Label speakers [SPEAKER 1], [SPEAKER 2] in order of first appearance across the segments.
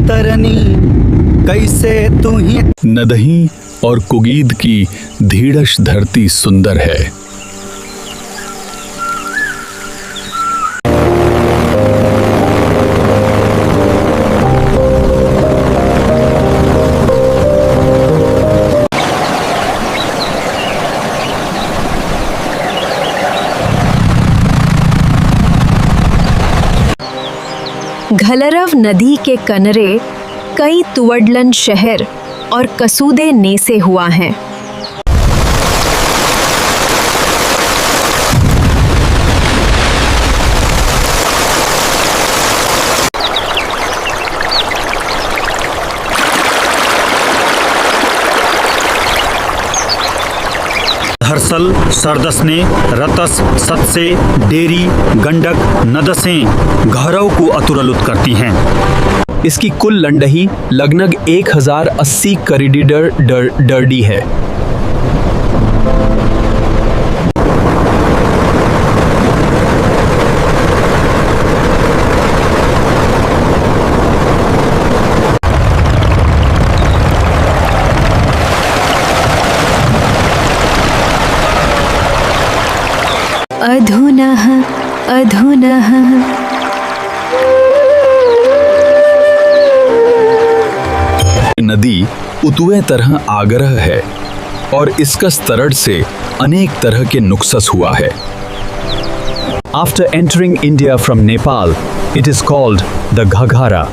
[SPEAKER 1] तरनी कैसे तू ही।
[SPEAKER 2] नदही और कुगीद की धीरज धरती सुंदर है।
[SPEAKER 3] घलरव नदी के कनरे कई तुवडलन शहर और कसूदे नेसे हुआ हैं।
[SPEAKER 4] हर्सल, सरदसने, रतस, सत्से, डेरी, गंडक, नदसें घरों को अतुरलुत करती हैं।
[SPEAKER 5] इसकी कुल लंडही लगभग 1080 करीडीडर डर्डी है।
[SPEAKER 3] अधुनः अधुनः
[SPEAKER 2] नदी उतुए तरह आग्रह है और इसका स्तरण से अनेक तरह के नुक्सस हुआ है।
[SPEAKER 5] After entering India from Nepal, it is called the Ghaghara.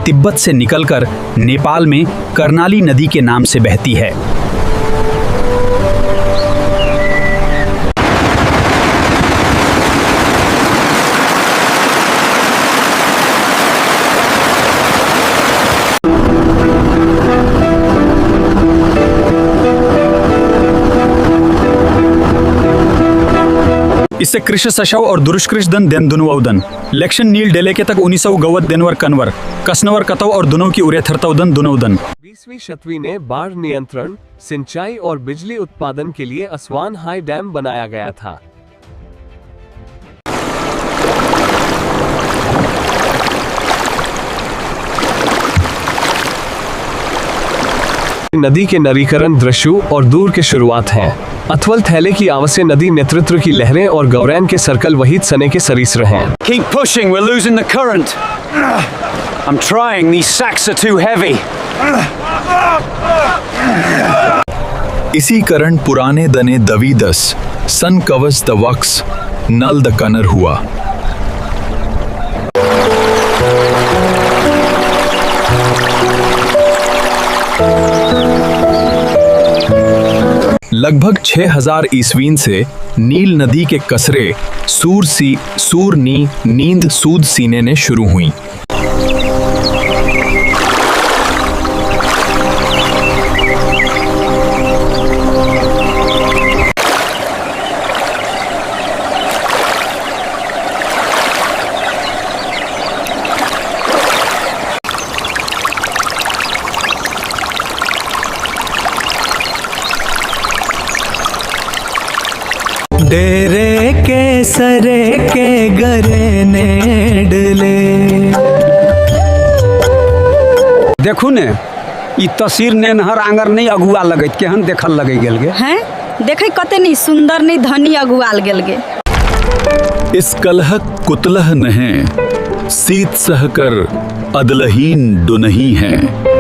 [SPEAKER 5] Tibet से निकलकर नेपाल में कर्णाली नदी के नाम से बहती है।
[SPEAKER 4] इससे कृष सशव और दुरुष्कृष्दन देन दुनुवदन लेक्शन नील डेले के तक 1900 गवत देनवर कनवर कसनवर कतव और दुनों की उरे थरतवदन दुनवदन।
[SPEAKER 6] 20वीं शताब्दी ने बाढ़ नियंत्रण, सिंचाई और बिजली उत्पादन के लिए असवान हाई डैम बनाया गया था। नदी के नरीकरण दृश्यों और दूर के शुरुआत हैं। अथवल थैले की आवश्य नदी नेतृत्व की लहरें और गौरैन के सर्कल वहीद सने के सरीसर हैं।
[SPEAKER 7] Keep pushing, we're losing the current. I'm trying, these sacks are too heavy.
[SPEAKER 2] इसी करण पुराने दने दवीदस सन कवच द वक्स नल द कनर हुआ। लगभग 6000 ईस्वीन से नील नदी के कसरे सूर नी नींद सूद सीने ने शुरू हुई।
[SPEAKER 1] डेरे के सरे के गरे ने डले।
[SPEAKER 7] देखू ने ई तस्वीर नेनहर आंगर नहीं अगुआ लगत केहन देखल लगे गेल गे
[SPEAKER 8] हैं देखे कते नहीं सुंदर नहीं धनी अगुआल गेल गे।
[SPEAKER 2] इस कलहक कुतलह नहें सीत सहकर अदलहीन डुनही हैं।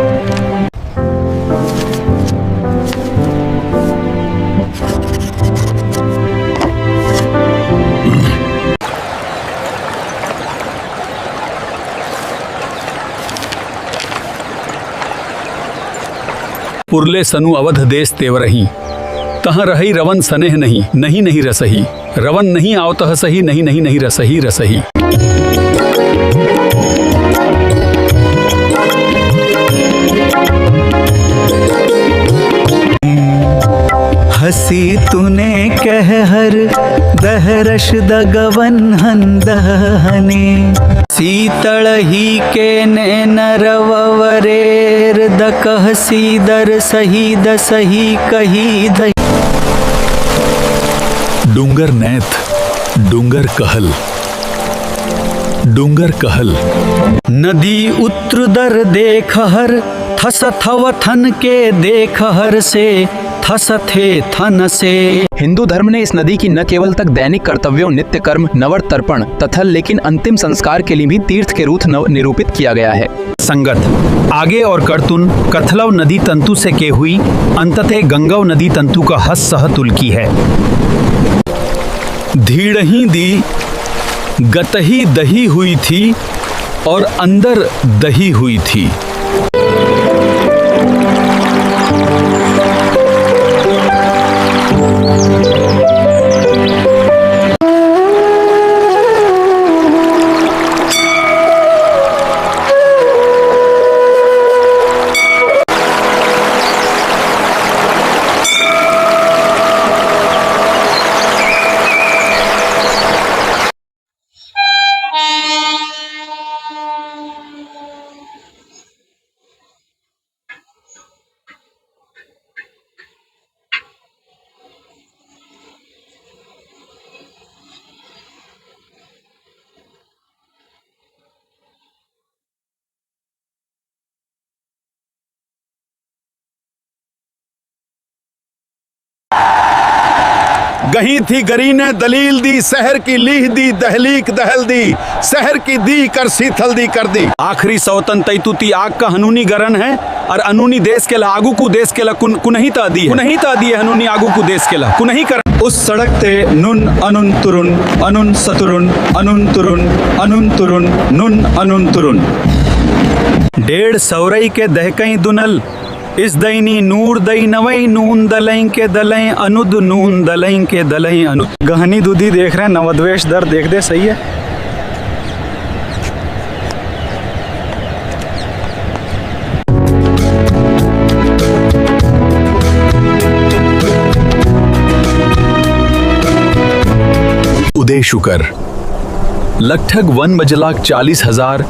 [SPEAKER 2] पुरले सनु अवध देश तेवरही तहाँ रही रवन सनेह नहीं नहीं नहीं रसही रवन नहीं आवतः सही नहीं नहीं नहीं रसही रसही।
[SPEAKER 1] हसी तूने कह हर दहरश दगवन हंदहने सीतल ही के ने नरवरेर दकह सीदर सही दसही कही द।
[SPEAKER 2] डूंगर नैथ डूंगर कहल डूंगर कहल।
[SPEAKER 1] नदी उत्रदर देखहर थस थव थन के देखहर से थस थे थन से।
[SPEAKER 9] हिंदू धर्म ने इस नदी की न केवल तक दैनिक कर्तव्यों, नित्य कर्म, नवर तर्पण तथा लेकिन अंतिम संस्कार के लिए भी तीर्थ के रूप निरूपित किया गया है।
[SPEAKER 4] संगत आगे और कर्तुन कथलव नदी तंतु से के हुई, अंततः गंगव नदी तंतु का हस सह तुलकी है।
[SPEAKER 2] धीड़ही दी गतही दही हुई थी और अंदर दही हुई थी।
[SPEAKER 10] गही थी गरी ने दलील दी, शहर की लीह दी, दहलीक दहल दी, शहर की दी कर सीथल दी कर दी।
[SPEAKER 4] आखिरी सौतन तैतुती आग का हनूनी गरन है और अनूनी देश के ला आगू को देश के ला कुनही ता दी है, कुनही ता दी है हनूनी आगू को देश के ला कुनही कर। उस सड़क ते नुन अनुन तुरुन अनुन सतुरुन अनुन तुरुन अनुन तुरुन नुन अनुन तुरुन। 1.5 सौरई के दहकई दुनल इस दैनी नूर दई नवई नून दलई के दलई अनुद नून दलई के दलई अनुद। गहनी दूधी देख रहे हैं, नवद्वेष दर देख दे, सही है।
[SPEAKER 2] उदय शुकर लठग 1 बजलाक 40,000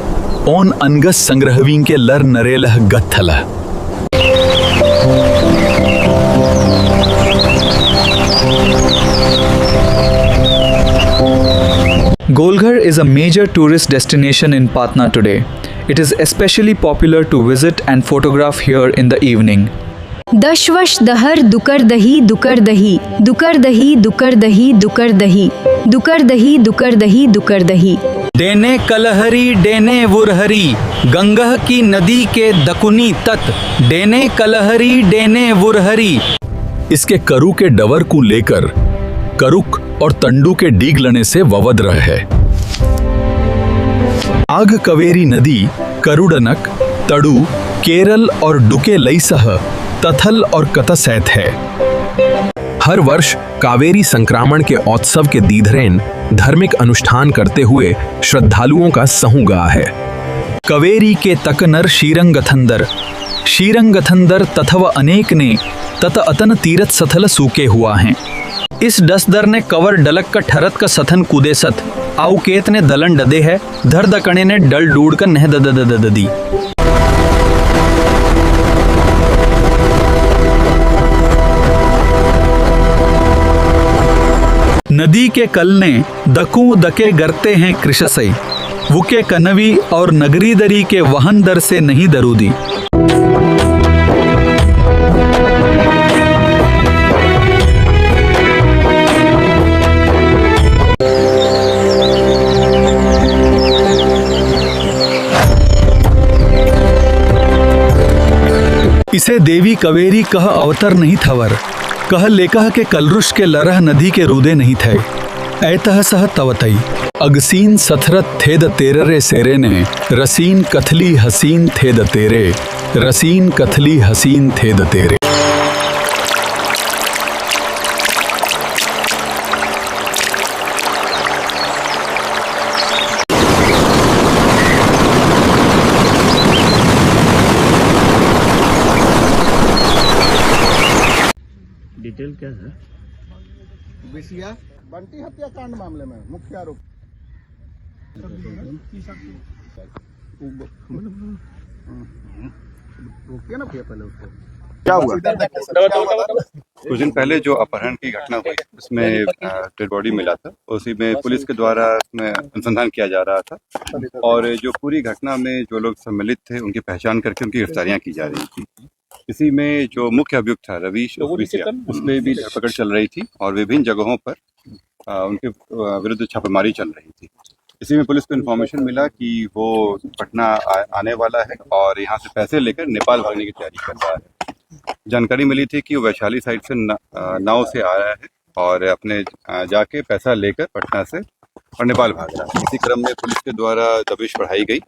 [SPEAKER 2] ओन अनगस संग्रहवीं के लर नरेलह गत्थला।
[SPEAKER 11] Golghar is a major tourist destination in Patna today. It is especially popular to visit and photograph here in the evening.
[SPEAKER 3] दशवश दहर दुकर दही दुकर दही दुकर दही दुकर दही दुकर दही दुकर दही दुकर दही दुकर दही।
[SPEAKER 1] डेने कलहरी डेने वुरहरी गंगह की नदी के दकुनी तट। डेने कलहरी डेने वुरहरी।
[SPEAKER 2] इसके करु के डवर को लेकर करुक और तंडू के डीग लने से ववद रह है। आग कवेरी नदी करुडनक तड़ू केरल और डुके लई सह तथल और कतसैत है।
[SPEAKER 12] हर वर्ष कावेरी संक्रामण के उत्सव के दीधरेन धार्मिक अनुष्ठान करते हुए श्रद्धालुओं का समूह है।
[SPEAKER 4] कवेरी के तकनर शीरंगथंदर शीरंगथंदर तथव अनेक ने तत अतन तीरथ सथल सूके हुआ हैं। इस डसदर ने कवर डलक का ठरत का सथन कूदे सत आउकेत ने दलन डदे है धर दकणे ने डल डूड का नह ददी। नदी के कल ने दकू दके गरते हैं कृषसई वुके कनवी और नगरी दरी के वहन दर से नहीं दरूदी। इसे देवी कवेरी कह अवतर नहीं थवर कह लेकह के कलरुष के लरह नदी के रूदे नहीं थे ऐतह सह तवतई।
[SPEAKER 2] अगसीन सथरत थे द तेररे सेरे ने रसीन कथली हसीन थे द तेरे रसीन कथली हसीन थे द तेरे।
[SPEAKER 13] डिटेल क्या है?
[SPEAKER 10] बिसिया बंटी हत्याकांड मामले में मुख्य आरोप रोकिए ना भैया पहले उसको। क्या हुआ?
[SPEAKER 14] कुछ दिन पहले जो अपहरण की घटना हुई उसमें डेड बॉडी मिला था, उसी में पुलिस के द्वारा उसमें अनुसंधान किया जा रहा था और जो पूरी घटना में जो लोग सम्मिलित थे उनकी पहचान करके उनकी गिरफ्तारियां की जा रही थी। इसी में जो मुख्य अभियुक्त था रवीश उर्बिसिया, उस पर भी धरपकड़ चल रही थी और विभिन्न जगहों पर उनके विरुद्ध छापेमारी चल रही थी। इसी में पुलिस को इन्फॉर्मेशन मिला कि वो पटना आने वाला है और यहाँ से पैसे लेकर नेपाल भागने की तैयारी कर रहा है। जानकारी मिली थी कि वो वैशाली साइड से नाव से आ रहा है और अपने जाके पैसा लेकर पटना से और नेपाल भाग रहा है। इसी क्रम में पुलिस के द्वारा दबिश बढ़ाई गई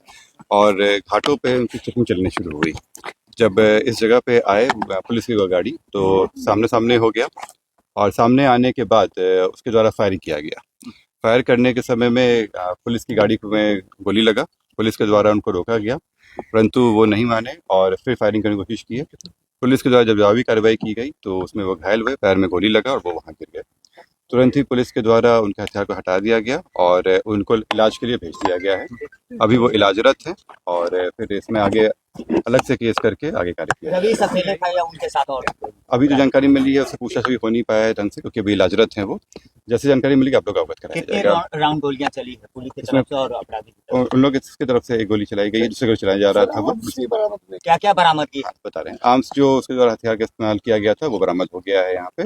[SPEAKER 14] और घाटों पे उनकी चेकिंग चलनी शुरू हुई। जब इस जगह पे आए पुलिस की गाड़ी तो सामने सामने हो गया और सामने आने के बाद उसके द्वारा फायरिंग किया गया। फायर करने के समय में पुलिस की गाड़ी में गोली लगा। पुलिस के द्वारा उनको रोका गया परंतु वो नहीं माने और फिर फायरिंग करने की कोशिश की। पुलिस के द्वारा जब जवाबी कार्रवाई की गई तो उसमें वो घायल हुए, पैर में गोली लगा और वो वहाँ गिर गए। तुरंत ही पुलिस के द्वारा उनके हथियार को हटा दिया गया और उनको इलाज के लिए भेज दिया गया है। अभी वो इलाजरत हैं और फिर इसमें आगे अलग से केस करके आगे कार्य किया।
[SPEAKER 15] रवि अकेले था या उनके साथ और?
[SPEAKER 14] अभी जो जानकारी मिली है उससे पूछताछ भी हो नहीं पाया है ढंग से, क्योंकि अभी इलाजरत हैं वो। जैसे जानकारी मिलेगी आप लोग अवगत कराया जाएगा।
[SPEAKER 15] राउंड गोलियां चली है पुलिस की तरफ से और अपराधी की तरफ?
[SPEAKER 14] उन लोग की तरफ से एक गोली चलाई गई, दूसरे को चलाया जा रहा था। वो
[SPEAKER 15] क्या क्या बरामद की
[SPEAKER 14] बता रहे हैं। आर्म्स जो उसके द्वारा हथियार का इस्तेमाल किया गया था वो बरामद हो गया है यहाँ पे।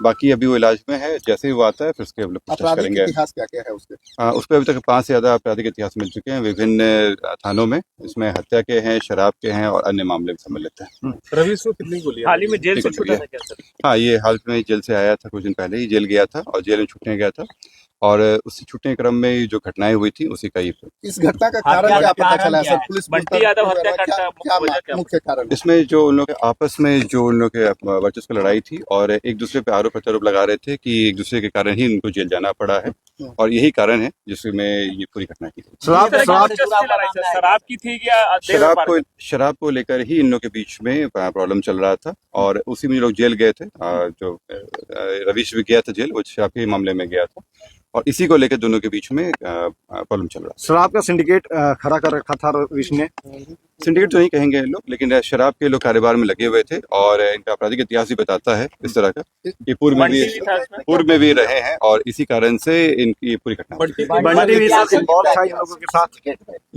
[SPEAKER 14] बाकी अभी वो इलाज में है, जैसे ही वो आता है फिर उसके पूछताछ करेंगे।
[SPEAKER 10] इतिहास क्या क्या है उसके?
[SPEAKER 14] उस पर अभी तक 5 से ज्यादा आपराधिक इतिहास मिल चुके हैं विभिन्न थानों में। इसमें हत्या के हैं, शराब के हैं और अन्य मामले भी सम्मिलित हैं।
[SPEAKER 6] रवीश को कितनी गोली हाल ही में जेल से छूटा था क्या सर?
[SPEAKER 14] हाँ, ये हाल में जेल से आया था, कुछ दिन पहले ही जेल गया था और जेल में छूटने गया था और उससे छूटने क्रम में जो घटनाएं हुई थी उसी का ही।
[SPEAKER 10] इस घटना का कारण क्या पता चला सर? पुलिस
[SPEAKER 6] बंटी यादव हत्याकांड
[SPEAKER 10] क्या मुख्य कारण?
[SPEAKER 14] इसमें जो उन लोग के आपस में जो उन लोग के वर्चस्व लड़ाई थी और एक दूसरे पे आरोप प्रत्यारोप लगा रहे थे कि एक दूसरे के कारण ही उनको जेल जाना पड़ा है और यही कारण है जिसमें ये पूरी घटना की।
[SPEAKER 6] शराब की थी या
[SPEAKER 14] शराब को लेकर ही इन लोग के बीच में प्रॉब्लम चल रहा था और उसी में लोग जेल गए थे। जो रवीश भी गया था जेल, वो शराब के मामले में गया था और इसी को लेकर दोनों के बीच में प्रॉब्लम चल रहा है।
[SPEAKER 10] शराब का सिंडिकेट खड़ा कर रखा था रवीश ने।
[SPEAKER 14] सिंडिकेट तो नहीं कहेंगे लोग, लेकिन शराब के लोग कारोबार में लगे हुए थे और इनका आपराधिक इतिहास भी बताता है इस तरह का कि पूर्व में भी रहे हैं और इसी कारण से इनकी पूरी घटना।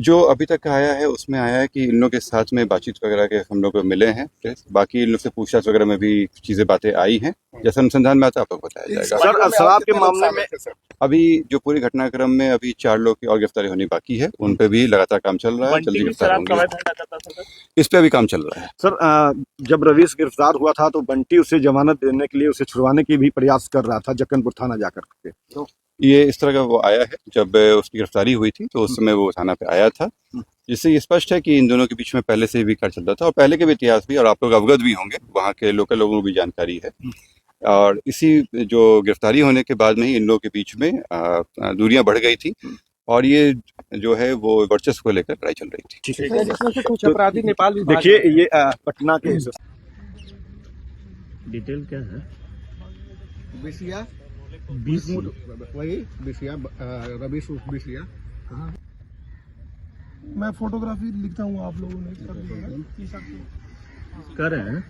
[SPEAKER 14] जो अभी तक आया है उसमें आया है कि इन लोग के साथ में बातचीत वगैरह के हम लोग मिले हैं। बाकी इन लोग से पूछताछ वगैरह में भी चीजें बातें आई हैं, जैसा अनुसंधान में आता है आप लोग बताया जाएगा।
[SPEAKER 10] सर, शराब के मामले में
[SPEAKER 14] अभी जो पूरी घटनाक्रम में अभी 4 लोग की और गिरफ्तारी होनी बाकी है, उन पे भी लगातार काम चल रहा है। जल्दी गिरफ्तार होंगे, इस पे भी काम चल रहा है।
[SPEAKER 10] सर, जब रवीश गिरफ्तार हुआ था तो बंटी उसे जमानत देने के लिए उसे छुड़वाने की भी प्रयास कर रहा था जक्कनपुर थाना जाकर के। तो
[SPEAKER 14] ये इस तरह का वो आया है, जब उसकी गिरफ्तारी हुई थी तो उस समय वो थाना पे आया था, जिससे ये स्पष्ट है कि इन दोनों के बीच में पहले से भी कार्य चलता था और पहले के भी इतिहास भी, और आप लोग अवगत भी होंगे, वहाँ के लोकल लोगों को भी जानकारी है। और इसी जो गिरफ्तारी होने के बाद में ही इन लोगों के बीच में दूरियां बढ़ गई थी और ये जो है वो वर्चस्व को लेकर लड़ाई चल रही थी।
[SPEAKER 10] कुछ अपराधी नेपाल भी देखिए, ये पटना के
[SPEAKER 13] डिटेल क्या है?
[SPEAKER 10] बिसिया वही बिसिया रवीश बिसिया। मैं फोटोग्राफी लिखता हूँ, आप लोगों ने
[SPEAKER 13] कर रहे हैं।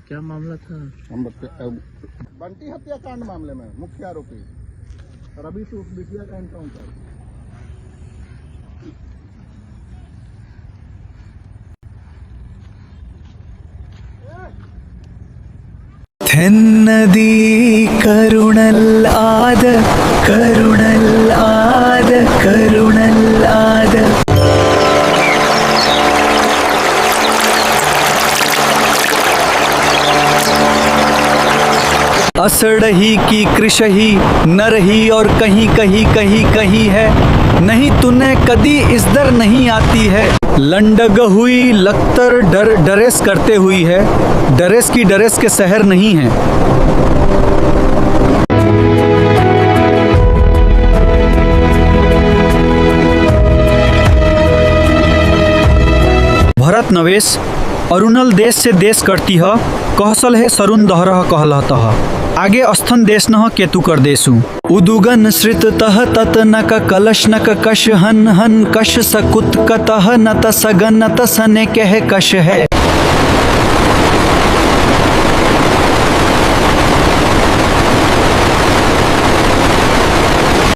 [SPEAKER 13] क्या मामला था?
[SPEAKER 10] हम बंटी हत्याकांड मामले में मुख्य आरोपी रवीश बिसिया का एनकाउंटर।
[SPEAKER 1] തെന്നതി കരുണൽ ആദ കരുണൽ ആദ കരുണൽ ആദ असड़ही की कृषही न रही और कहीं कहीं कहीं कहीं है, नहीं तूने कदी इस दर नहीं आती है। लंडग हुई लखतर डरेस करते हुई है, डरेस की डरेस के शहर नहीं है। भरत नवेश अरुणल देश से देश करती ह, कहसल है सरुण दहरह कहलतः। आगे अस्थन देश न केतु कर देसु। उदुगन श्रित तह तत नक कलश नक कश हन हन कश सकुत कतः नत सगन नत सने कह कश है।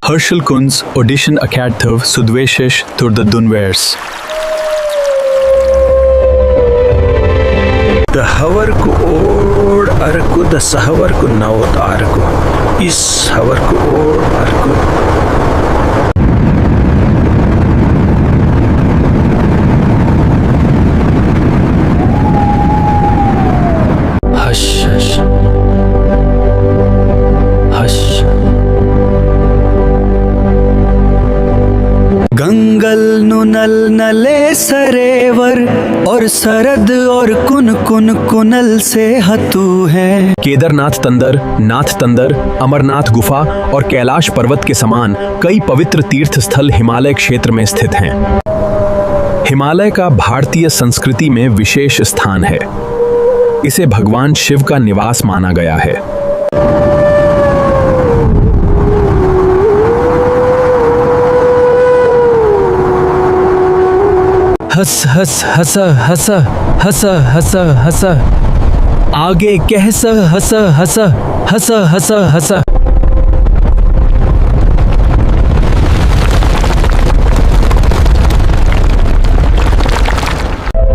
[SPEAKER 5] Herschelkunds audition akadthav sudveshish turda dunvers.
[SPEAKER 13] The havar ko oड़ arku the sahavar ko naut arku. Is havar ko oड़ arku. Hush hush. Hush.
[SPEAKER 1] Gangal नुनल नले सरेवर और सरद और कुन कुन कुनल से हतू है।
[SPEAKER 12] केदारनाथ तंदर, नाथ तंदर, अमरनाथ गुफा और कैलाश पर्वत के समान कई पवित्र तीर्थ स्थल हिमालय क्षेत्र में स्थित हैं। हिमालय का भारतीय संस्कृति में विशेष स्थान है। इसे भगवान शिव का निवास माना गया है।
[SPEAKER 1] हस हस हस हस हस हस हस आगे कहस हस हस हस हस हस।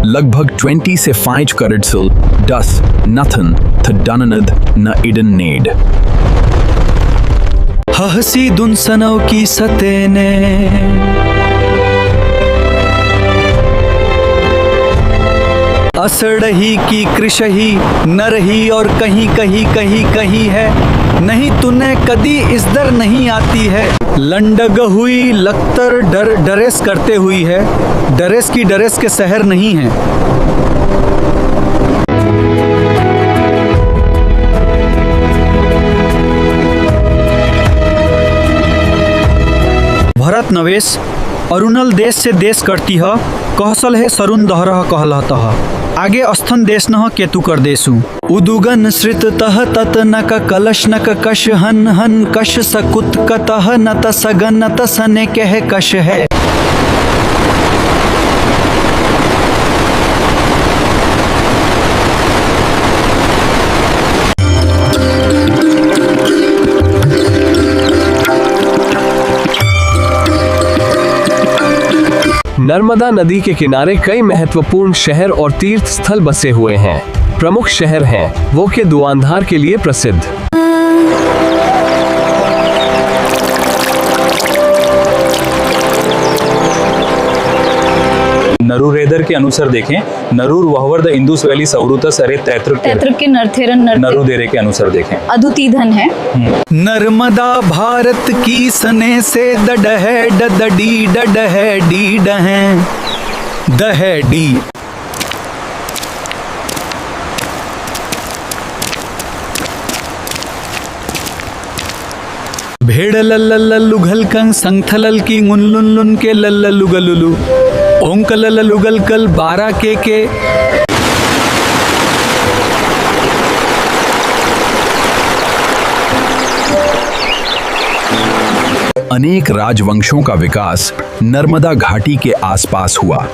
[SPEAKER 12] लगभग 20 से 5 करेडसल डस नथन थ डननद न इडन नेड।
[SPEAKER 1] हसी दुन सनव की सतेने असड़ही की कृषही न रही और कहीं कहीं कहीं कहीं है। नहीं तूने कदी इस दर नहीं आती है। लंडग हुई लख्तर डर डरेस करते हुई है। डरेस की डरेस के शहर नहीं है। भरत नवेश अरुणल देश से देश करती ह कहसल है सरुण दहरह कहलतः आगे अस्थन देश न केतु कर देसु उदुगन श्रित तह तत नक कलश नक कश हन हन कश सकुत कतः नत सगन नत सने कह कश है।
[SPEAKER 6] नर्मदा नदी के किनारे कई महत्वपूर्ण शहर और तीर्थ स्थल बसे हुए हैं। प्रमुख शहर हैं वो के दुआंधार के लिए प्रसिद्ध।
[SPEAKER 16] नरूरेदर के अनुसार देखें, नरूर वहवर द इंदुस वैली सौरुतस अरे तैत्रक
[SPEAKER 8] के नरथेरन
[SPEAKER 16] नरूदेरे के अनुसार देखें।
[SPEAKER 8] अदुतीधन है।
[SPEAKER 1] नर्मदा भारत की सने से डडह डडी डडह डी डहें दह डी। भेड़ लुघल कंग संगथलल की गुनलुन के लुगलुलु ओंक लुगल कल 12 के
[SPEAKER 12] अनेक राजवंशों का विकास नर्मदा घाटी के आसपास हुआ।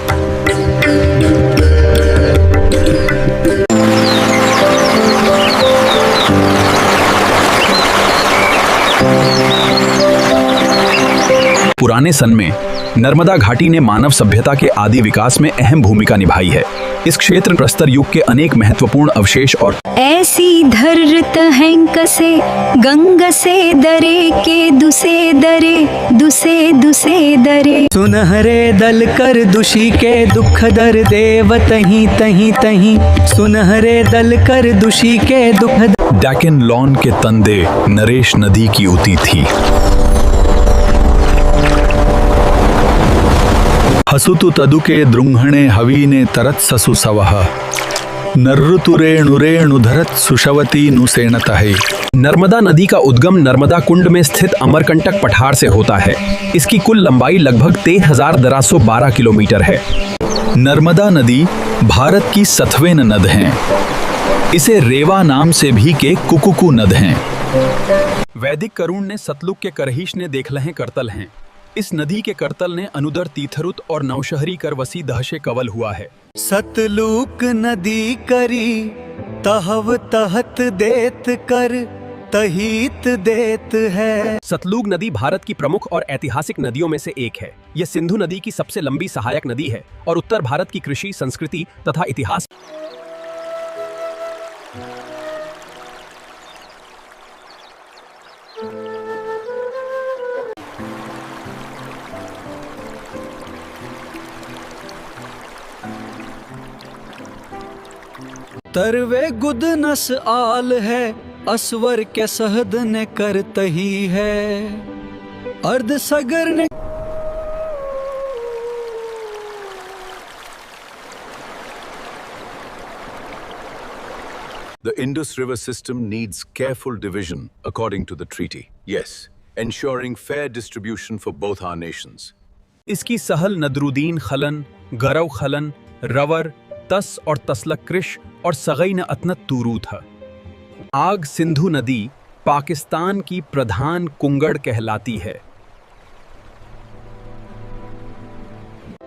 [SPEAKER 12] पुराने सन में नर्मदा घाटी ने मानव सभ्यता के आदि विकास में अहम भूमिका निभाई है। इस क्षेत्र प्रस्तर युग के अनेक महत्वपूर्ण अवशेष और
[SPEAKER 3] ऐसी धरत हैं कसे गंग से दरे के दुसे दरे
[SPEAKER 1] सुनहरे दल कर दुषी के दुख दर देव तहीं तहीं तहीं सुनहरे दल कर दुषी के दुख।
[SPEAKER 12] डैकन लॉन के तंदे नरेश नदी की उती थी।
[SPEAKER 1] हसुतु तदुके द्रुंघणे हवीने तरत ससु सवह नर्रुतुरेणुरेणु धरत सुशवती नुसेणतहे।
[SPEAKER 12] नर्मदा नदी का उद्गम नर्मदा कुंड में स्थित अमरकंटक पठार से होता है। इसकी कुल लंबाई लगभग 13,212 किलोमीटर है।
[SPEAKER 1] नर्मदा नदी भारत की 7वें नद है। इसे रेवा नाम से भी के कुकुकु नद हैं।
[SPEAKER 12] वैदिक करुण ने सतलुज के करहिश ने देखलहें करतल हैं। इस नदी के करतल ने अनुदर तीथरुत और नवशहरी कर वसी दहशे कवल हुआ है।
[SPEAKER 1] सतलुक नदी करी तहव तहत देत कर हितहित देत है।
[SPEAKER 12] सतलुज नदी भारत की प्रमुख और ऐतिहासिक नदियों में से एक है। यह सिंधु नदी की सबसे लंबी सहायक नदी है और उत्तर भारत की कृषि, संस्कृति तथा इतिहास
[SPEAKER 1] तरवे गुद नस आल है, असवर के सहद ने करत ही है, अर्ध सगर ने।
[SPEAKER 17] The Indus River system needs careful division according to the treaty. Yes, ensuring fair distribution for both our nations.
[SPEAKER 12] इसकी सहल नदरुद्दीन खलन, गरव खलन, रवर, तस और तसलक कृश और सगई न अतनत तूरू था। आग सिंधु नदी पाकिस्तान की प्रधान कुंगड़ कहलाती है।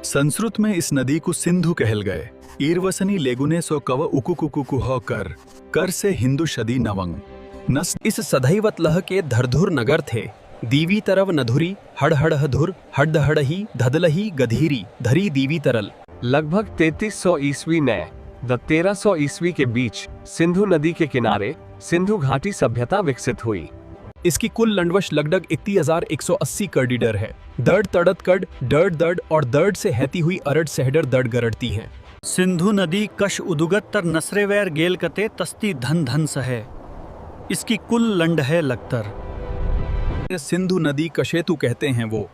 [SPEAKER 2] संस्कृत में इस नदी को सिंधु कहल गए। ईरवसनी लेगुने सो कव उकुकुकुकु हो कर से हिंदू शदी नवंग नस।
[SPEAKER 12] इस सदैवत लह के धरधुर नगर थे। दीवी तरव नधुरी हड़हड़ धुर हड्डहड़ही धदलही गधीरी धरी दीवी तरल।
[SPEAKER 6] लगभग 3300 ईस्वी ने 1300 ईस्वी के बीच सिंधु नदी के किनारे सिंधु घाटी सभ्यता विकसित हुई।
[SPEAKER 12] इसकी कुल लंडवश लगभग 3180 किलोमीटर है। दर्द तड़त कड डर्ड दर्ड और दर्द से हैती हुई अरड सेहडर दर्ड गरड़ती हैं।
[SPEAKER 1] सिंधु नदी कश उदुगत्तर नसरेवैर गेल कते तस्ती धन धन सहे। इसकी कुल लंड है लगतर।
[SPEAKER 12] सिंधु नदी कशेतु कहते हैं वो।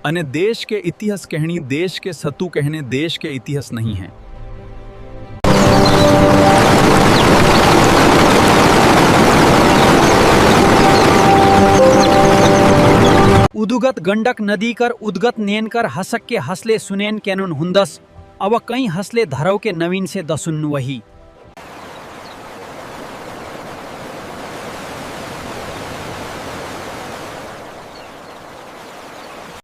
[SPEAKER 12] अने देश के इतिहास कहनी देश के सतु कहने देश के इतिहास नहीं है।
[SPEAKER 1] उदुगत गंडक नदी कर उदगत नेन कर हसक के हसले सुनेन कैनुन हुंदस। अब कई हसले धरव के नवीन से दसुन वही।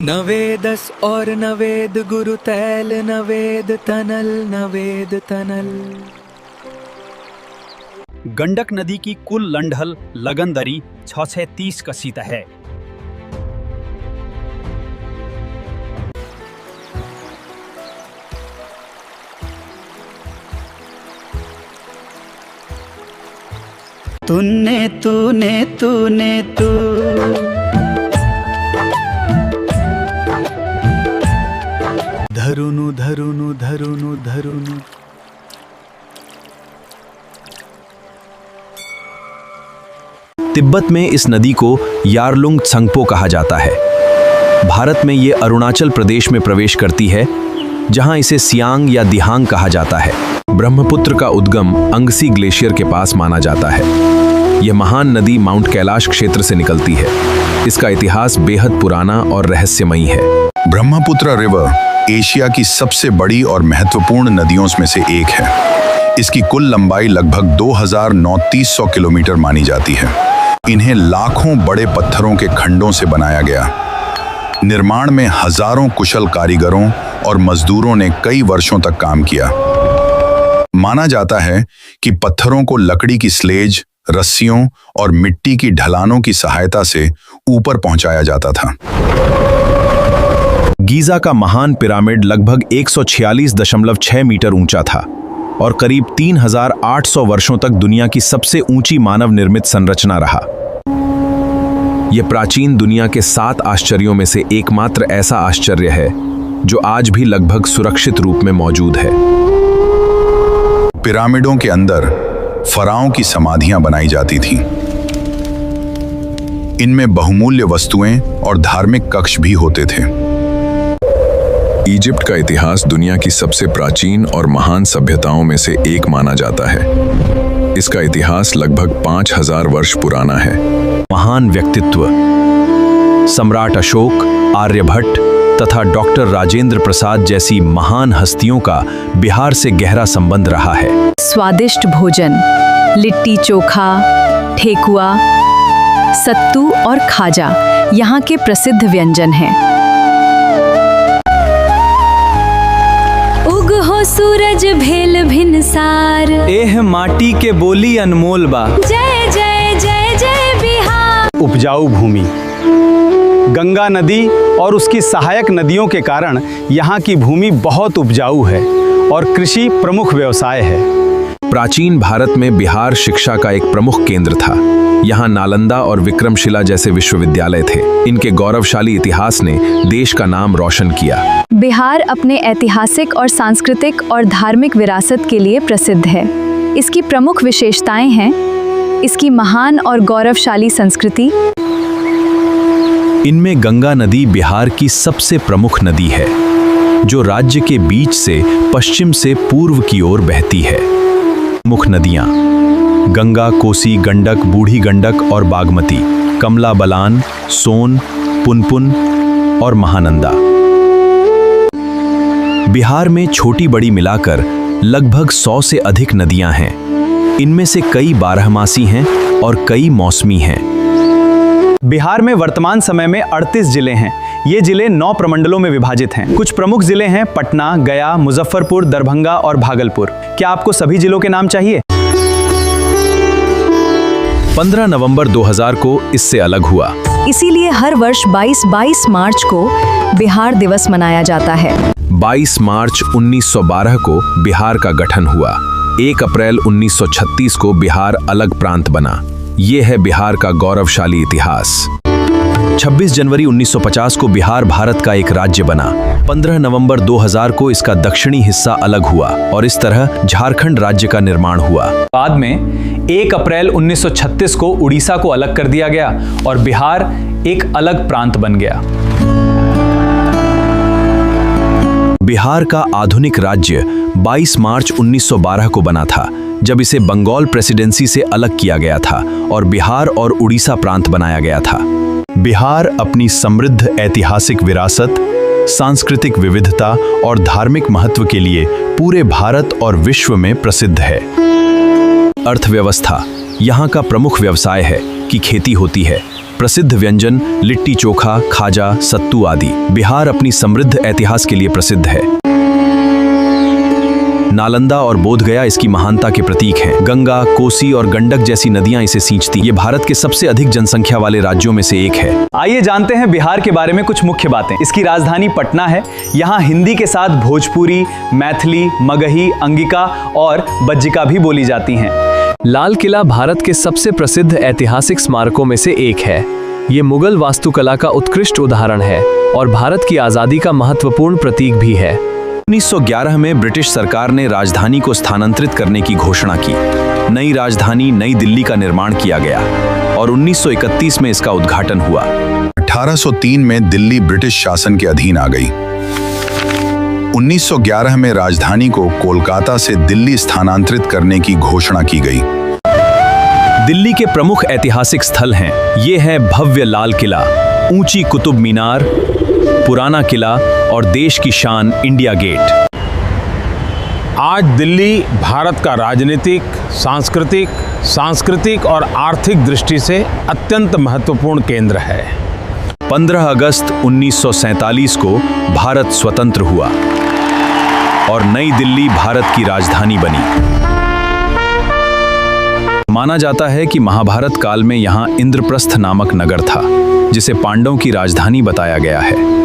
[SPEAKER 1] नवेदस और नवेद गुरु तैल नवेद तनल।
[SPEAKER 12] गंडक नदी की कुल लंढल लगनदरी 630 कसीत है।
[SPEAKER 1] तूने तू धरुनु।
[SPEAKER 12] तिब्बत में इस नदी को यारलुंग त्संगपो कहा जाता है। भारत में ये अरुणाचल प्रदेश में प्रवेश करती है, जहां इसे सियांग या दिहांग कहा जाता है। ब्रह्मपुत्र का उद्गम अंगसी ग्लेशियर के पास माना जाता है। यह महान नदी माउंट कैलाश क्षेत्र से निकलती है। इसका इतिहास बेहद पुराना और रहस्यमयी है।
[SPEAKER 18] ब्रह्मपुत्र रिवर एशिया की सबसे बड़ी और महत्वपूर्ण नदियों में से एक है। इसकी कुल लंबाई लगभग 2900 किलोमीटर मानी जाती है। इन्हें लाखों बड़े पत्थरों के खंडों से बनाया गया। निर्माण में हजारों कुशल कारीगरों और मजदूरों ने कई वर्षों तक काम किया। माना जाता है कि पत्थरों को लकड़ी की स्लेज, रस्सियों और मिट्टी की ढलानों की सहायता से ऊपर पहुंचाया जाता था।
[SPEAKER 12] गीजा का महान पिरामिड लगभग 146.6 मीटर ऊंचा था और करीब 3800 वर्षों तक दुनिया की सबसे ऊंची मानव निर्मित संरचना रहा। यह प्राचीन दुनिया के 7 आश्चर्यों में से एकमात्र ऐसा आश्चर्य है जो आज भी लगभग सुरक्षित रूप में मौजूद है।
[SPEAKER 18] पिरामिडों के अंदर फराओं की समाधियां बनाई जाती थीं। इनमें बहुमूल्य वस्तुएं और धार्मिक कक्ष भी होते थे।
[SPEAKER 19] इजिप्ट का इतिहास दुनिया की सबसे प्राचीन और महान सभ्यताओं में से एक माना जाता है। इसका इतिहास लगभग 5000 वर्ष पुराना है।
[SPEAKER 12] महान व्यक्तित्व सम्राट अशोक, आर्यभट्ट तथा डॉक्टर राजेंद्र प्रसाद जैसी महान हस्तियों का बिहार से गहरा संबंध रहा है।
[SPEAKER 3] स्वादिष्ट भोजन, लिट्टी चोखा, ठेकुआ, सत्तू और खाजा यहाँ के प्रसिद्ध व्यंजन हैं। उग हो सूरज भेल भिनसार,
[SPEAKER 1] एह माटी के बोली अनमोल बा।
[SPEAKER 3] जय जय जय जय
[SPEAKER 4] उपजाऊ भूमि। गंगा नदी और उसकी सहायक नदियों के कारण यहाँ की भूमि बहुत उपजाऊ है और कृषि प्रमुख व्यवसाय है।
[SPEAKER 12] प्राचीन भारत में बिहार शिक्षा का एक प्रमुख केंद्र था। यहाँ नालंदा और विक्रमशिला जैसे विश्वविद्यालय थे। इनके गौरवशाली इतिहास ने देश का नाम रोशन किया।
[SPEAKER 3] बिहार अपने ऐतिहासिक और सांस्कृतिक और धार्मिक विरासत के लिए प्रसिद्ध है। इसकी प्रमुख विशेषताएं हैं इसकी महान और गौरवशाली संस्कृति।
[SPEAKER 12] इनमें गंगा नदी बिहार की सबसे प्रमुख नदी है, जो राज्य के बीच से पश्चिम से पूर्व की ओर बहती है। मुख्य नदियां गंगा, कोसी, गंडक, बूढ़ी गंडक और बागमती, कमला बलान, सोन, पुनपुन और महानंदा। बिहार में छोटी बड़ी मिलाकर लगभग 100 से अधिक नदियां हैं। इनमें से कई बारहमासी हैं और कई मौसमी हैं।
[SPEAKER 4] बिहार में वर्तमान समय में 38 जिले हैं। ये जिले 9 प्रमंडलों में विभाजित हैं। कुछ प्रमुख जिले हैं पटना, गया, मुजफ्फरपुर, दरभंगा और भागलपुर। क्या आपको सभी जिलों के नाम चाहिए?
[SPEAKER 12] 15 नवंबर 2000 को इससे अलग हुआ।
[SPEAKER 3] इसीलिए हर वर्ष 22 मार्च को बिहार दिवस मनाया जाता है।
[SPEAKER 12] 22 मार्च 1912 को बिहार का गठन हुआ। 1 अप्रैल 1936 को बिहार अलग प्रांत बना। ये है बिहार का गौरवशाली इतिहास। 26 जनवरी 1950 को बिहार भारत का एक राज्य बना। 15 नवंबर 2000 को इसका दक्षिणी हिस्सा अलग हुआ और इस तरह झारखंड राज्य का निर्माण हुआ।
[SPEAKER 4] बाद में 1 अप्रैल 1936 को उड़ीसा को अलग कर दिया गया और बिहार एक अलग प्रांत बन गया।
[SPEAKER 12] बिहार का आधुनिक राज्य 22 मार्च 1912 को बना था, जब इसे बंगाल प्रेसिडेंसी से अलग किया गया था और बिहार और उड़ीसा प्रांत बनाया गया था। बिहार अपनी समृद्ध ऐतिहासिक विरासत, सांस्कृतिक विविधता और धार्मिक महत्व के लिए पूरे भारत और विश्व में प्रसिद्ध है। अर्थव्यवस्था यहाँ का प्रमुख व्यवसाय है कि खेती होती है। प्रसिद्ध व्यंजन लिट्टी चोखा, खाजा, सत्तू आदि। बिहार अपनी समृद्ध इतिहास के लिए प्रसिद्ध है। नालंदा और बोधगया इसकी महानता के प्रतीक हैं। गंगा, कोसी और गंडक जैसी नदियां इसे सींचती। ये भारत के सबसे अधिक जनसंख्या वाले राज्यों में से एक है।
[SPEAKER 4] आइए जानते हैं बिहार के बारे में कुछ मुख्य बातें। इसकी राजधानी पटना है। यहाँ हिंदी के साथ भोजपुरी, मैथिली, मगही, अंगिका और बज्जिका भी बोली जाती हैं।
[SPEAKER 6] लाल किला भारत के सबसे प्रसिद्ध ऐतिहासिक स्मारकों में से एक है। ये मुगल वास्तुकला का उत्कृष्ट उदाहरण है और भारत की आज़ादी का महत्वपूर्ण प्रतीक भी है।
[SPEAKER 12] 1911 में ब्रिटिश सरकार ने राजधानी को स्थानांतरित करने की घोषणा की। नई राजधानी नई दिल्ली का निर्माण किया गया और 1931 में इसका उद्घाटन हुआ।
[SPEAKER 18] 1803 में दिल्ली ब्रिटिश शासन के अधीन आ गई। 1911 में राजधानी को कोलकाता से दिल्ली स्थानांतरित करने की घोषणा की गई।
[SPEAKER 12] दिल्ली के प्रमुख ऐतिहासिक स्थल हैं। ये है भव्य लाल किला, ऊंची कुतुब मीनार, पुराना किला और देश की शान इंडिया गेट।
[SPEAKER 20] आज दिल्ली भारत का राजनीतिक, सांस्कृतिक और आर्थिक दृष्टि से अत्यंत महत्वपूर्ण केंद्र है।
[SPEAKER 12] 15 अगस्त 1947 को भारत स्वतंत्र हुआ और नई दिल्ली भारत की राजधानी बनी। माना जाता है कि महाभारत काल में यहाँ इंद्रप्रस्थ नामक नगर था, जिसे पांडवों की राजधानी बताया गया है।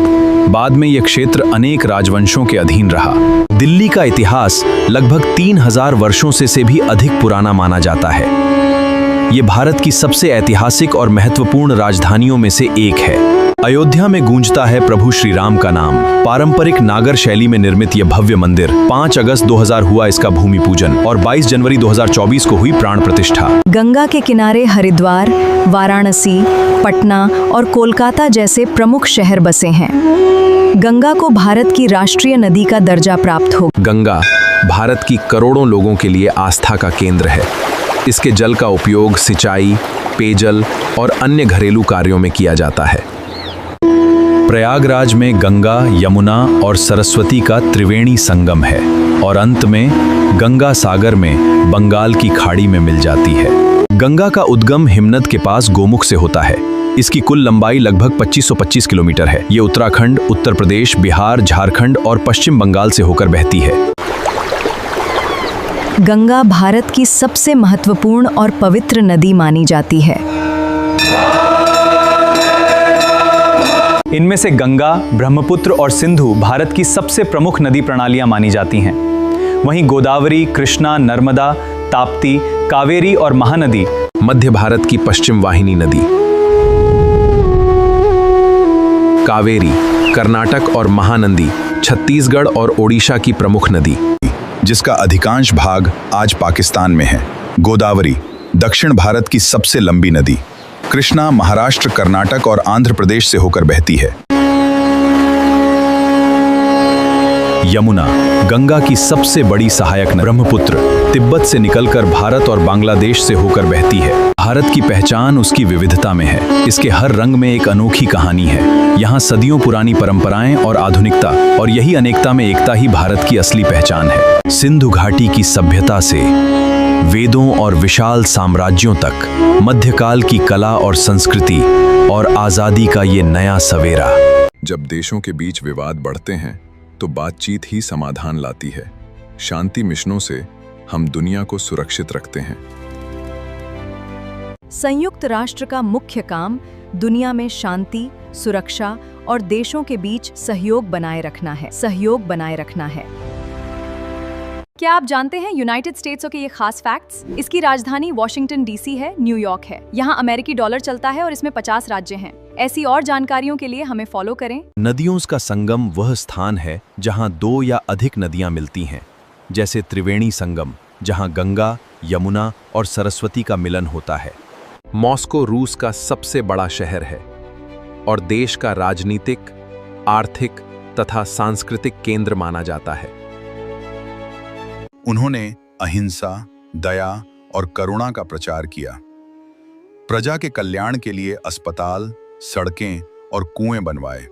[SPEAKER 12] बाद में यह क्षेत्र अनेक राजवंशों के अधीन रहा। दिल्ली का इतिहास लगभग 3000 वर्षों से भी अधिक पुराना माना जाता है। ये भारत की सबसे ऐतिहासिक और महत्वपूर्ण राजधानियों में से एक है। अयोध्या में गूंजता है प्रभु श्री राम का नाम। पारंपरिक नागर शैली में निर्मित यह भव्य मंदिर 5 अगस्त 2000 हुआ इसका भूमि पूजन और 22 जनवरी 2024 को हुई प्राण प्रतिष्ठा।
[SPEAKER 3] गंगा के किनारे हरिद्वार, वाराणसी, पटना और कोलकाता जैसे प्रमुख शहर बसे हैं। गंगा को भारत की राष्ट्रीय नदी का दर्जा प्राप्त हो।
[SPEAKER 12] गंगा भारत की करोड़ों लोगों के लिए आस्था का केंद्र है। इसके जल का उपयोग सिंचाई, पेयजल और अन्य घरेलू कार्यों में किया जाता है। प्रयागराज में गंगा, यमुना और सरस्वती का त्रिवेणी संगम है और अंत में गंगा सागर में बंगाल की खाड़ी में मिल जाती है। गंगा का उद्गम हिमनद के पास गोमुख से होता है। इसकी कुल लंबाई लगभग 2525 किलोमीटर है। ये उत्तराखंड, उत्तर प्रदेश, बिहार, झारखंड और पश्चिम बंगाल से होकर बहती है।
[SPEAKER 3] गंगा भारत की सबसे महत्वपूर्ण और पवित्र नदी मानी जाती है।
[SPEAKER 16] इनमें से गंगा, ब्रह्मपुत्र और सिंधु भारत की सबसे प्रमुख नदी प्रणालियां मानी जाती हैं। वहीं गोदावरी, कृष्णा, नर्मदा, ताप्ती, कावेरी और महानदी
[SPEAKER 12] मध्य भारत की पश्चिम वाहिनी नदी। कावेरी कर्नाटक और महानदी छत्तीसगढ़ और ओडिशा की प्रमुख नदी,
[SPEAKER 18] जिसका अधिकांश भाग आज पाकिस्तान में है। गोदावरी दक्षिण भारत की सबसे लंबी नदी। कृष्णा महाराष्ट्र, कर्नाटक और आंध्र प्रदेश से होकर बहती है।
[SPEAKER 12] यमुना गंगा की सबसे बड़ी सहायक नदी। ब्रह्मपुत्र तिब्बत से निकलकर भारत और बांग्लादेश से होकर बहती है। भारत की पहचान उसकी विविधता में है। इसके हर रंग में एक अनोखी कहानी है। यहाँ सदियों पुरानी परंपराएं और आधुनिकता, और यही अनेकता में एकता ही भारत की असली पहचान है। सिंधु घाटी की सभ्यता से वेदों और विशाल साम्राज्यों तक, मध्यकाल की कला और संस्कृति और आजादी का ये नया सवेरा।
[SPEAKER 19] जब देशों के बीच विवाद बढ़ते हैं तो बातचीत ही समाधान लाती है। शांति मिशनों से हम दुनिया को सुरक्षित रखते हैं।
[SPEAKER 3] संयुक्त राष्ट्र का मुख्य काम दुनिया में शांति, सुरक्षा और देशों के बीच सहयोग बनाए रखना है। क्या आप जानते हैं यूनाइटेड स्टेट्स के ये खास फैक्ट्स? इसकी राजधानी वॉशिंगटन डीसी है, न्यूयॉर्क है। यहाँ अमेरिकी डॉलर चलता है और इसमें 50 राज्य हैं। ऐसी और जानकारियों के लिए हमें फॉलो करें।
[SPEAKER 12] नदियों का संगम वह स्थान है जहाँ 2 या अधिक नदियाँ मिलती हैं, जैसे त्रिवेणी संगम, जहाँ गंगा, यमुना और सरस्वती का मिलन होता है। मॉस्को रूस का सबसे बड़ा शहर है और देश का राजनीतिक, आर्थिक तथा सांस्कृतिक केंद्र माना जाता है।
[SPEAKER 18] उन्होंने अहिंसा, दया और करुणा का प्रचार किया। प्रजा के कल्याण के लिए अस्पताल, सड़कें और कुएं बनवाए।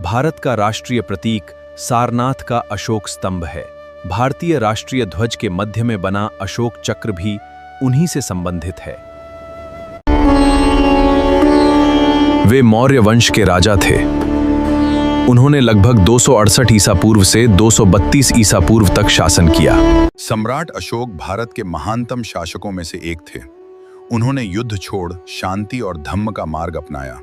[SPEAKER 12] भारत का राष्ट्रीय प्रतीक सारनाथ का अशोक स्तंभ है। भारतीय राष्ट्रीय ध्वज के मध्य में बना अशोक चक्र भी उन्हीं से संबंधित है। वे मौर्य वंश के राजा थे। उन्होंने लगभग 268 ईसा पूर्व से 232 ईसा पूर्व तक शासन किया।
[SPEAKER 18] सम्राट अशोक भारत के महानतम शासकों में से एक थे। उन्होंने युद्ध छोड़ शांति और धम्म का मार्ग अपनाया।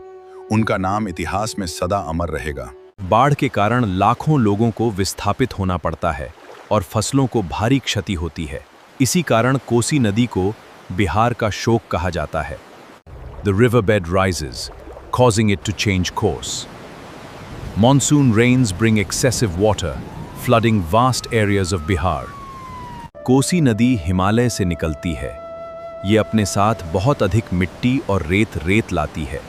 [SPEAKER 18] उनका नाम इतिहास में सदा अमर रहेगा।
[SPEAKER 12] बाढ़ के कारण लाखों लोगों को विस्थापित होना पड़ता है और फसलों को भारी क्षति होती है। इसी कारण कोसी नदी को बिहार का शोक कहा जाता है। The riverbed rises, causing it to change course. Monsoon rains bring excessive water, flooding vast areas of Bihar. Kosi नदी हिमालय से निकलती है। ये अपने साथ बहुत अधिक मिट्टी और रेत लाती है।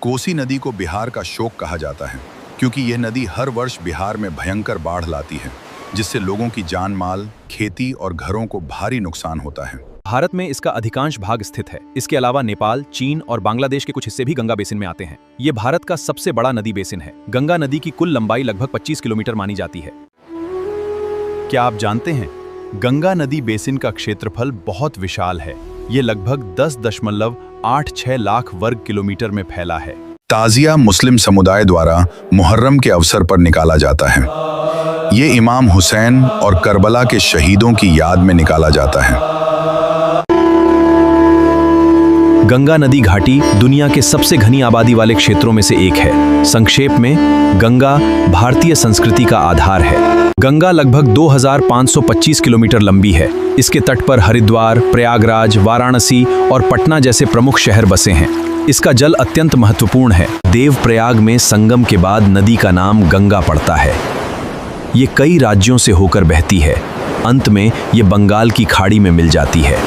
[SPEAKER 18] कोसी नदी को बिहार का शोक कहा जाता है क्योंकि यह नदी हर वर्ष बिहार में भयंकर बाढ़ लाती है, जिससे लोगों की जान माल, खेती और घरों को भारी नुकसान होता है।
[SPEAKER 12] भारत में इसका अधिकांश भाग स्थित है। इसके अलावा नेपाल, चीन और बांग्लादेश के कुछ हिस्से भी गंगा बेसिन में आते हैं। ये भारत का सबसे बड़ा नदी बेसिन है। गंगा नदी की कुल लंबाई लगभग 25 किलोमीटर मानी जाती है। क्या आप जानते हैं, गंगा नदी बेसिन का क्षेत्रफल बहुत विशाल है। ये लगभग 10.86 लाख वर्ग किलोमीटर में फैला है।
[SPEAKER 18] ताजिया मुस्लिम समुदाय द्वारा मुहर्रम के अवसर पर निकाला जाता है। ये इमाम हुसैन और करबला के शहीदों की याद में निकाला जाता है।
[SPEAKER 12] गंगा नदी घाटी दुनिया के सबसे घनी आबादी वाले क्षेत्रों में से एक है। संक्षेप में, गंगा भारतीय संस्कृति का आधार है। गंगा लगभग 2525 किलोमीटर लंबी है। इसके तट पर हरिद्वार, प्रयागराज, वाराणसी और पटना जैसे प्रमुख शहर बसे हैं। इसका जल अत्यंत महत्वपूर्ण है। देवप्रयाग में संगम के बाद नदी का नाम गंगा पड़ता है। ये कई राज्यों से होकर बहती है। अंत में ये बंगाल की खाड़ी में मिल जाती है।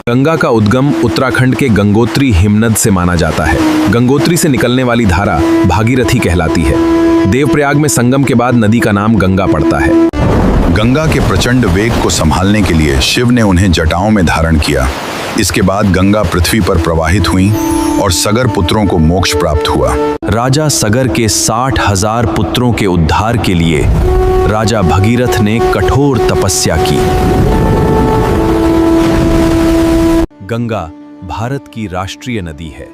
[SPEAKER 12] गंगा का उद्गम उत्तराखंड के गंगोत्री हिमनद से माना जाता है। गंगोत्री से निकलने वाली धारा भागीरथी कहलाती है। देवप्रयाग में संगम के बाद नदी का नाम गंगा पड़ता है।
[SPEAKER 18] गंगा के प्रचंड वेग को संभालने के लिए शिव ने उन्हें जटाओं में धारण किया। इसके बाद गंगा पृथ्वी पर प्रवाहित हुई और सगर पुत्रों को मोक्ष प्राप्त हुआ।
[SPEAKER 12] राजा सगर के 60,000 पुत्रों के उद्धार के लिए राजा भगीरथ ने कठोर तपस्या की। गंगा भारत की राष्ट्रीय नदी है।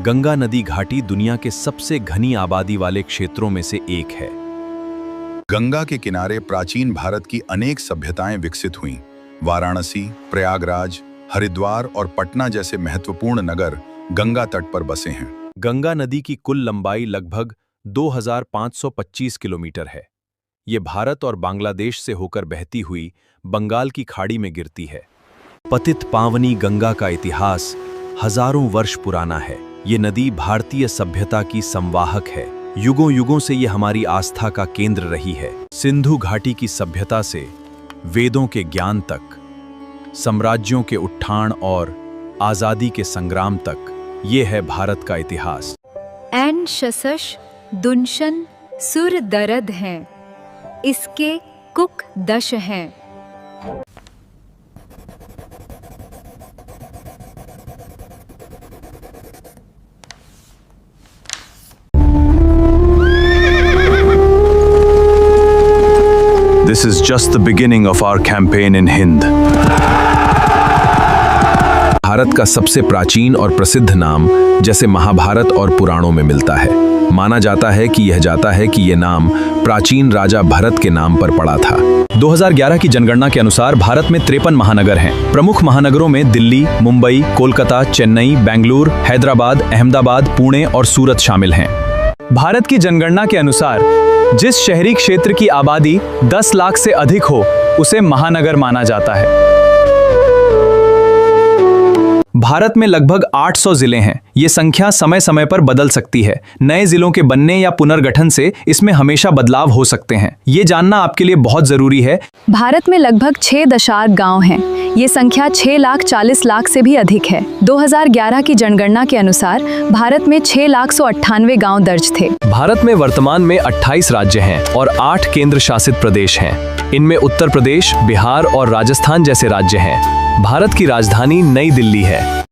[SPEAKER 12] गंगा नदी घाटी दुनिया के सबसे घनी आबादी वाले क्षेत्रों में से एक है।
[SPEAKER 18] गंगा के किनारे प्राचीन भारत की अनेक सभ्यताएं विकसित हुईं। वाराणसी, प्रयागराज, हरिद्वार और पटना जैसे महत्वपूर्ण नगर गंगा तट पर बसे हैं।
[SPEAKER 12] गंगा नदी की कुल लंबाई लगभग 2525 किलोमीटर है। ये भारत और बांग्लादेश से होकर बहती हुई बंगाल की खाड़ी में गिरती है। पतित पावनी गंगा का इतिहास हजारों वर्ष पुराना है। ये नदी भारतीय सभ्यता की संवाहक है। युगों युगों से ये हमारी आस्था का केंद्र रही है। सिंधु घाटी की सभ्यता से वेदों के ज्ञान तक, साम्राज्यों के उत्थान और आजादी के संग्राम तक, ये है भारत का इतिहास।
[SPEAKER 3] एन शशश दुनशन सुर दरद हैं, इसके कुक दश हैं।
[SPEAKER 12] This is just the beginning of our campaign in Hind. Bharat का सबसे प्राचीन और प्रसिद्ध नाम जैसे महाभारत और पुराणों में मिलता है। माना जाता है कि यह नाम प्राचीन राजा भरत के नाम पर पड़ा था।
[SPEAKER 16] 2011 की जनगणना के अनुसार भारत में 53 महानगर हैं। प्रमुख महानगरों में दिल्ली, मुंबई, कोलकाता, चेन्नई, बेंगलुरु, हैदराबाद, अहमदाबाद, पुणे और सूरत शामिल हैं। भारत की जनगणना के अनुसार जिस शहरी क्षेत्र की आबादी 10 लाख से अधिक हो उसे महानगर माना जाता है। भारत में लगभग 800 जिले हैं। ये संख्या समय समय पर बदल सकती है। नए जिलों के बनने या पुनर्गठन से इसमें हमेशा बदलाव हो सकते हैं। ये जानना आपके लिए बहुत जरूरी है।
[SPEAKER 3] भारत में लगभग 6 गांव हैं। ये संख्या 6,40,00,000 से भी अधिक है। 2011 की जनगणना के अनुसार भारत में 6,98,000 गांव दर्ज थे।
[SPEAKER 6] भारत में वर्तमान में 28 राज्य हैं और 8 केंद्र शासित प्रदेश हैं। इनमें उत्तर प्रदेश, बिहार और राजस्थान जैसे राज्य हैं। भारत की राजधानी नई दिल्ली है।